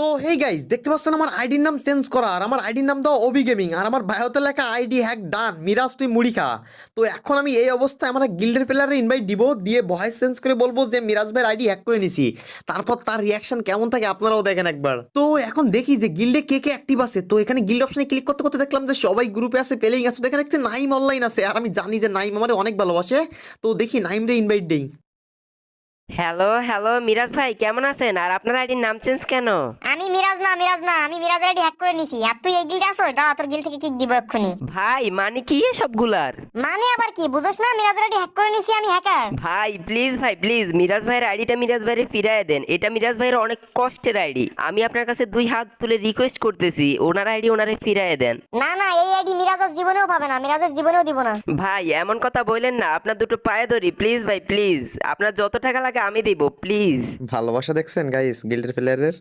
তো hey guys, দেখতে পাচ্ছেন আমার আইডির নাম চেঞ্জ করা, আর আমার আইডির নাম দাও ওবি গেমিং, আর আমার বায়োতে লেখা আইডি হ্যাক ডান, মিরাজ তুই মুড়ি খা। তো এখন আমি এই অবস্থায় আমার গিল্ডের প্লেয়ারে ইনভাইট দিব, দিয়ে ভয়েস চেঞ্জ করে বলবো যে মিরাজ ভাইয়ের আইডি হ্যাক করে নিছি। তারপর তার রিয়াকশন কেমন থাকে আপনারাও দেখেন একবার। তো এখন দেখি যে গিল্ডে কে কে অ্যাক্টিভ আছে। তো এখানে গিল্ড অপশনে ক্লিক করতে করতে দেখলাম যে সবাই গ্রুপে আছে, প্লেইং আছে। তো এখানে দেখছি নাইম অনলাইন আছে, আর আমি জানি যে নাইম আমার অনেক ভালোবাসে। তো দেখি নাইম রে ইনভাইট দেই। হ্যালো হ্যালো মিরাজ ভাই কেমন আছেন? আর আপনার আইডির নাম চেঞ্জ কেন? আমি মিরাজ না আমি মিরাজের আইডি হ্যাক করে নিছি। আর তুই এই গিল্ডে আসো, দাঁড়া তোর গিল্ড থেকে কিক দিব এক্ষুনি। ভাই মানে কি এসবগুলার? মানে আবার কি বুঝছ না, মিরাজের আইডি হ্যাক করে নিছি, আমি হ্যাকার। ভাই প্লিজ মিরাজ ভাইয়ের আইডিটা মিরাজ ভাইয়ের ফিরায় দেন। এটা মিরাজ ভাইয়ের অনেক কষ্টের আইডি। আমি আপনার কাছে 2 হাত তুলে রিকোয়েস্ট করতেছি, ওনার আইডি ওনারে ফিরায় দেন। না এই আইডি মিরাজের জীবনেও পাবে না, মিরাজের জীবনেও দিব না। ভাই এমন কথা বললেন না, আপনার দুটো পায়ে ধরি প্লিজ ভাই প্লিজ। আপনার যত টাকা লাগে আমি দিব প্লিজ। ভালোবাসা দেখছেন গাইস গিল্ডের প্লেয়ারের।